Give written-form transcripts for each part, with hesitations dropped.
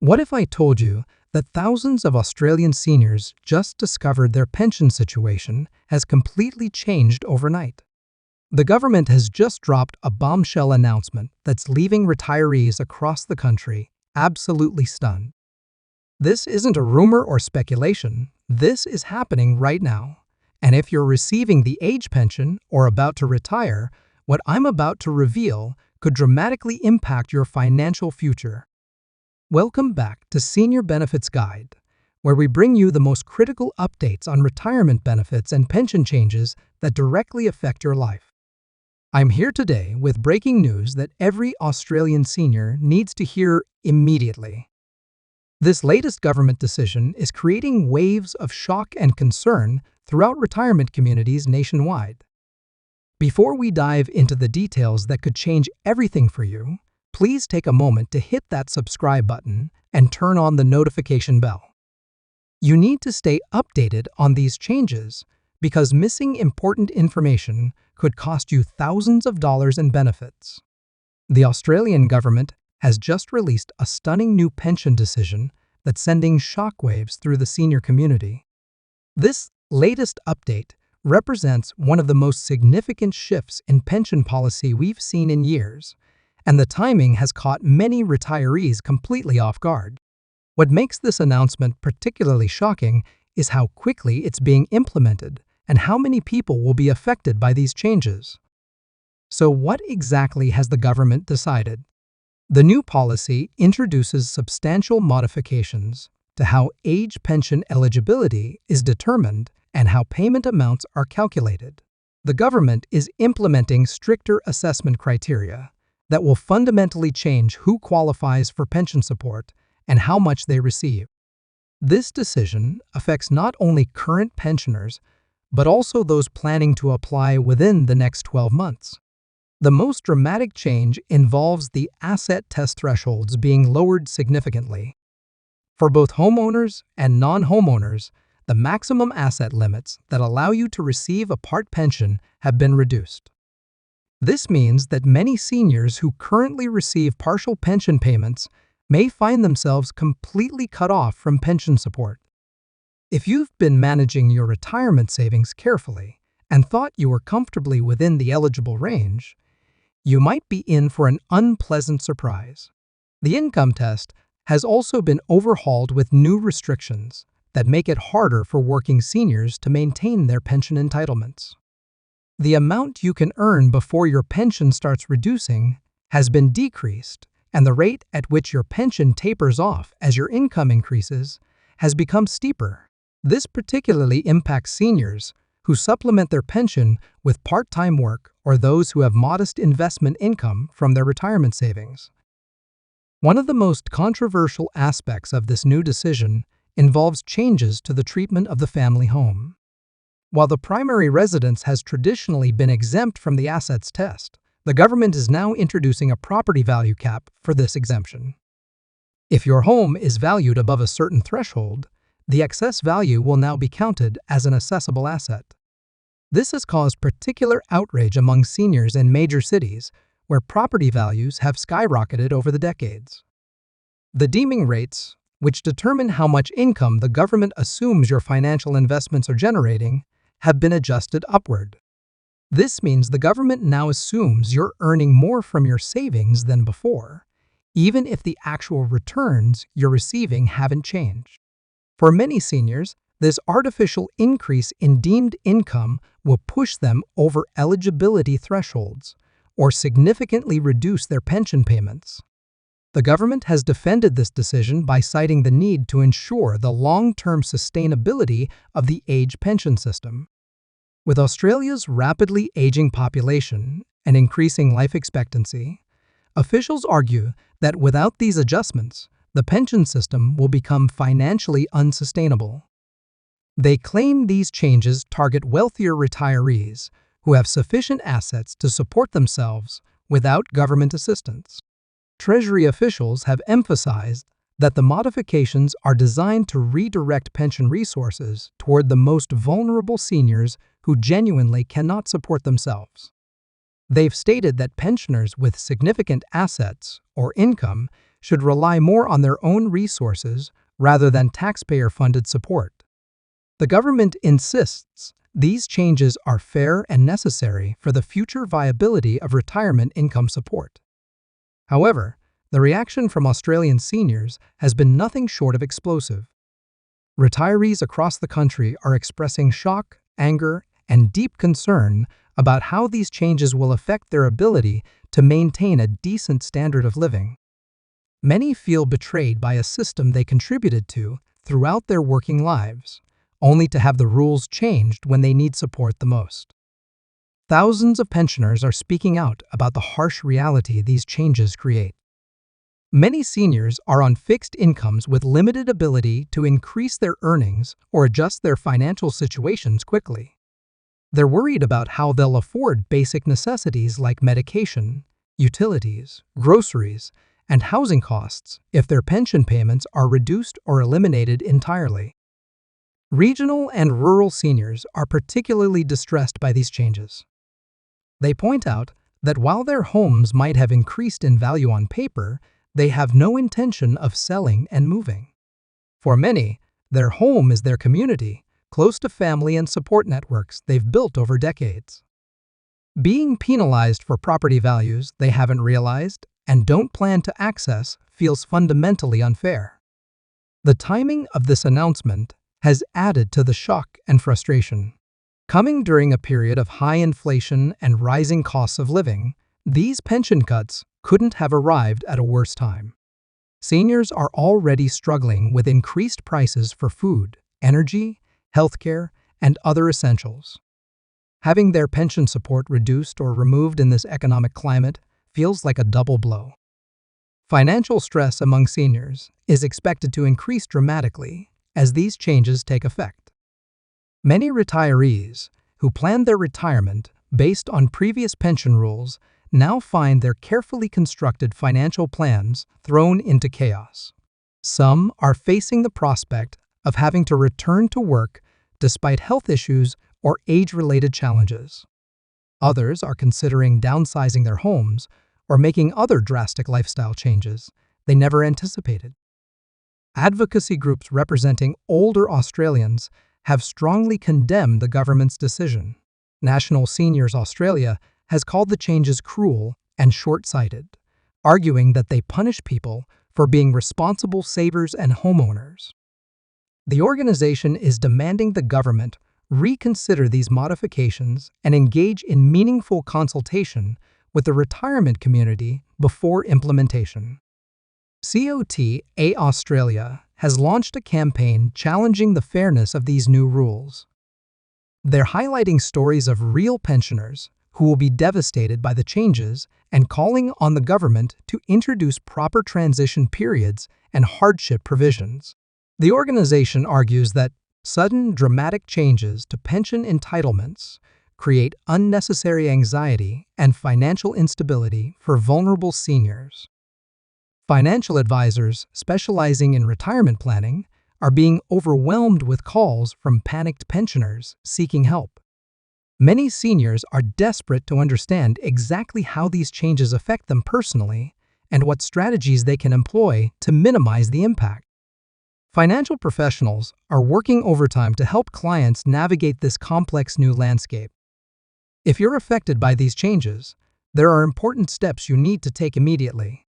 What if I told you that thousands of Australian seniors just discovered their pension situation has completely changed overnight? The government has just dropped a bombshell announcement that's leaving retirees across the country absolutely stunned. This isn't a rumor or speculation. This is happening right now. And if you're receiving the age pension or about to retire, what I'm about to reveal could dramatically impact your financial future. Welcome back to Senior Benefits Guide, where we bring you the most critical updates on retirement benefits and pension changes that directly affect your life. I'm here today with breaking news that every Australian senior needs to hear immediately. This latest government decision is creating waves of shock and concern throughout retirement communities nationwide. Before we dive into the details that could change everything for you, please take a moment to hit that subscribe button and turn on the notification bell. You need to stay updated on these changes because missing important information could cost you thousands of dollars in benefits. The Australian government has just released a stunning new pension decision that's sending shockwaves through the senior community. This latest update represents one of the most significant shifts in pension policy we've seen in years, and the timing has caught many retirees completely off guard. What makes this announcement particularly shocking is how quickly it's being implemented and how many people will be affected by these changes. So what exactly has the government decided? The new policy introduces substantial modifications to how age pension eligibility is determined and how payment amounts are calculated. The government is implementing stricter assessment criteria that will fundamentally change who qualifies for pension support and how much they receive. This decision affects not only current pensioners, but also those planning to apply within the next 12 months. The most dramatic change involves the asset test thresholds being lowered significantly. For both homeowners and non-homeowners, the maximum asset limits that allow you to receive a part pension have been reduced. This means that many seniors who currently receive partial pension payments may find themselves completely cut off from pension support. If you've been managing your retirement savings carefully and thought you were comfortably within the eligible range, you might be in for an unpleasant surprise. The income test has also been overhauled with new restrictions that make it harder for working seniors to maintain their pension entitlements. The amount you can earn before your pension starts reducing has been decreased, and the rate at which your pension tapers off as your income increases has become steeper. This particularly impacts seniors who supplement their pension with part-time work or those who have modest investment income from their retirement savings. One of the most controversial aspects of this new decision involves changes to the treatment of the family home. While the primary residence has traditionally been exempt from the assets test, the government is now introducing a property value cap for this exemption. If your home is valued above a certain threshold, the excess value will now be counted as an assessable asset. This has caused particular outrage among seniors in major cities where property values have skyrocketed over the decades. The deeming rates, which determine how much income the government assumes your financial investments are generating, have been adjusted upward. This means the government now assumes you're earning more from your savings than before, even if the actual returns you're receiving haven't changed. For many seniors, this artificial increase in deemed income will push them over eligibility thresholds or significantly reduce their pension payments. The government has defended this decision by citing the need to ensure the long-term sustainability of the age pension system. With Australia's rapidly aging population and increasing life expectancy, officials argue that without these adjustments, the pension system will become financially unsustainable. They claim these changes target wealthier retirees who have sufficient assets to support themselves without government assistance. Treasury officials have emphasized that the modifications are designed to redirect pension resources toward the most vulnerable seniors who genuinely cannot support themselves. They've stated that pensioners with significant assets or income should rely more on their own resources rather than taxpayer-funded support. The government insists these changes are fair and necessary for the future viability of retirement income support. However, the reaction from Australian seniors has been nothing short of explosive. Retirees across the country are expressing shock, anger, and deep concern about how these changes will affect their ability to maintain a decent standard of living. Many feel betrayed by a system they contributed to throughout their working lives, only to have the rules changed when they need support the most. Thousands of pensioners are speaking out about the harsh reality these changes create. Many seniors are on fixed incomes with limited ability to increase their earnings or adjust their financial situations quickly. They're worried about how they'll afford basic necessities like medication, utilities, groceries, and housing costs if their pension payments are reduced or eliminated entirely. Regional and rural seniors are particularly distressed by these changes. They point out that while their homes might have increased in value on paper, they have no intention of selling and moving. For many, their home is their community, close to family and support networks they've built over decades. Being penalized for property values they haven't realized and don't plan to access feels fundamentally unfair. The timing of this announcement has added to the shock and frustration. Coming during a period of high inflation and rising costs of living, these pension cuts couldn't have arrived at a worse time. Seniors are already struggling with increased prices for food, energy, healthcare, and other essentials. Having their pension support reduced or removed in this economic climate feels like a double blow. Financial stress among seniors is expected to increase dramatically as these changes take effect. Many retirees who planned their retirement based on previous pension rules now find their carefully constructed financial plans thrown into chaos. Some are facing the prospect of having to return to work despite health issues or age-related challenges. Others are considering downsizing their homes or making other drastic lifestyle changes they never anticipated. Advocacy groups representing older Australians have strongly condemned the government's decision. National Seniors Australia has called the changes cruel and short-sighted, arguing that they punish people for being responsible savers and homeowners. The organization is demanding the government reconsider these modifications and engage in meaningful consultation with the retirement community before implementation. COTA Australia has launched a campaign challenging the fairness of these new rules. They're highlighting stories of real pensioners who will be devastated by the changes and calling on the government to introduce proper transition periods and hardship provisions. The organization argues that sudden, dramatic changes to pension entitlements create unnecessary anxiety and financial instability for vulnerable seniors. Financial advisors specializing in retirement planning are being overwhelmed with calls from panicked pensioners seeking help. Many seniors are desperate to understand exactly how these changes affect them personally and what strategies they can employ to minimize the impact. Financial professionals are working overtime to help clients navigate this complex new landscape. If you're affected by these changes, there are important steps you need to take immediately.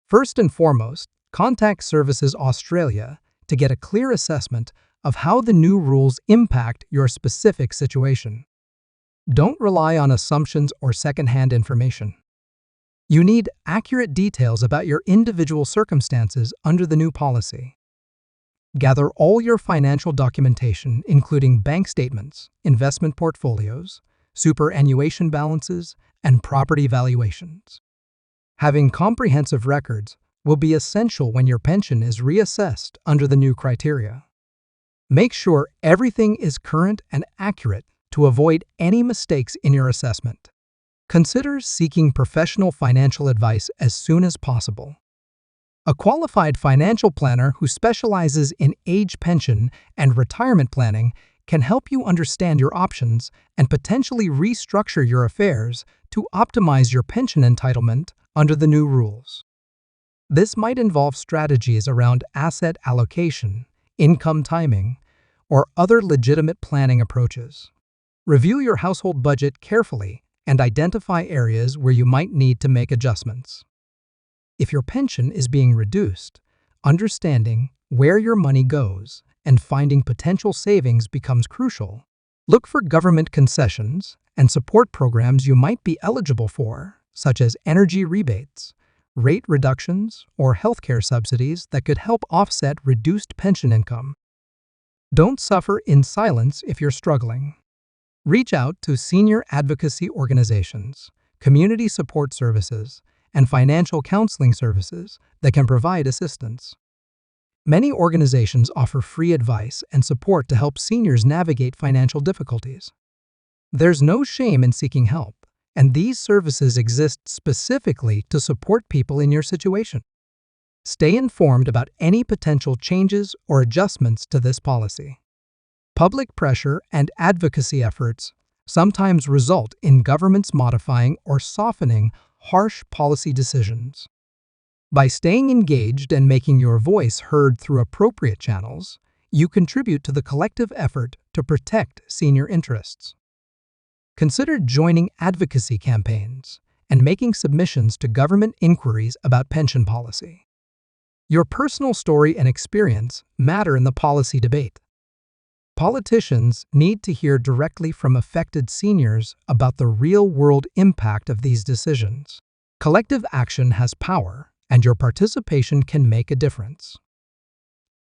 First and foremost, contact Services Australia to get a clear assessment of how the new rules impact your specific situation. Don't rely on assumptions or secondhand information. You need accurate details about your individual circumstances under the new policy. Gather all your financial documentation, including bank statements, investment portfolios, superannuation balances, and property valuations. Having comprehensive records will be essential when your pension is reassessed under the new criteria. Make sure everything is current and accurate to avoid any mistakes in your assessment. Consider seeking professional financial advice as soon as possible. A qualified financial planner who specializes in age pension and retirement planning can help you understand your options and potentially restructure your affairs to optimize your pension entitlement under the new rules. This might involve strategies around asset allocation, income timing, or other legitimate planning approaches. Review your household budget carefully and identify areas where you might need to make adjustments. If your pension is being reduced, understanding where your money goes and finding potential savings becomes crucial. Look for government concessions and support programs you might be eligible for, such as energy rebates, rate reductions, or healthcare subsidies that could help offset reduced pension income. Don't suffer in silence if you're struggling. Reach out to senior advocacy organizations, community support services, and financial counseling services that can provide assistance. Many organizations offer free advice and support to help seniors navigate financial difficulties. There's no shame in seeking help, and these services exist specifically to support people in your situation. Stay informed about any potential changes or adjustments to this policy. Public pressure and advocacy efforts sometimes result in governments modifying or softening harsh policy decisions. By staying engaged and making your voice heard through appropriate channels, you contribute to the collective effort to protect senior interests. Consider joining advocacy campaigns and making submissions to government inquiries about pension policy. Your personal story and experience matter in the policy debate. Politicians need to hear directly from affected seniors about the real-world impact of these decisions. Collective action has power, and your participation can make a difference.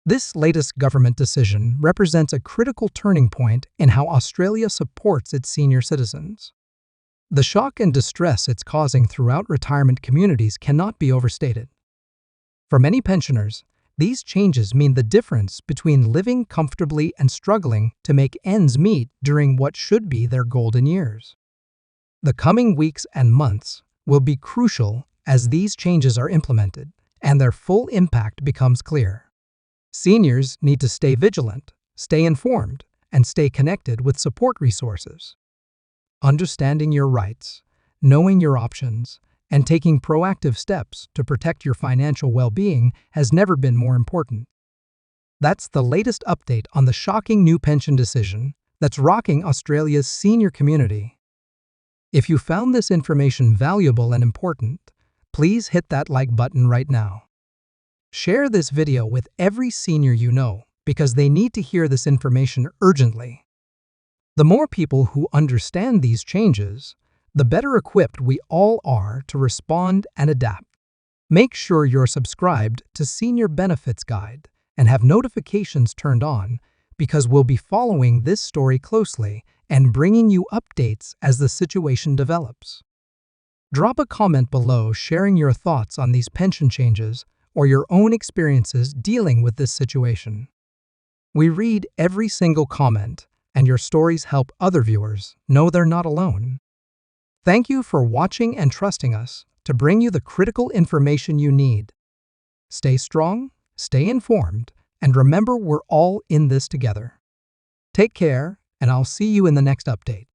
This latest government decision represents a critical turning point in how Australia supports its senior citizens. The shock and distress it's causing throughout retirement communities cannot be overstated. For many pensioners, these changes mean the difference between living comfortably and struggling to make ends meet during what should be their golden years. The coming weeks and months will be crucial as these changes are implemented and their full impact becomes clear. Seniors need to stay vigilant, stay informed, and stay connected with support resources. Understanding your rights, knowing your options, and taking proactive steps to protect your financial well-being has never been more important. That's the latest update on the shocking new pension decision that's rocking Australia's senior community. If you found this information valuable and important, please hit that like button right now. Share this video with every senior you know because they need to hear this information urgently. The more people who understand these changes, the better equipped we all are to respond and adapt. Make sure you're subscribed to Senior Benefits Guide and have notifications turned on because we'll be following this story closely and bringing you updates as the situation develops. Drop a comment below sharing your thoughts on these pension changes or your own experiences dealing with this situation. We read every single comment, and your stories help other viewers know they're not alone. Thank you for watching and trusting us to bring you the critical information you need. Stay strong, stay informed, and remember we're all in this together. Take care, and I'll see you in the next update.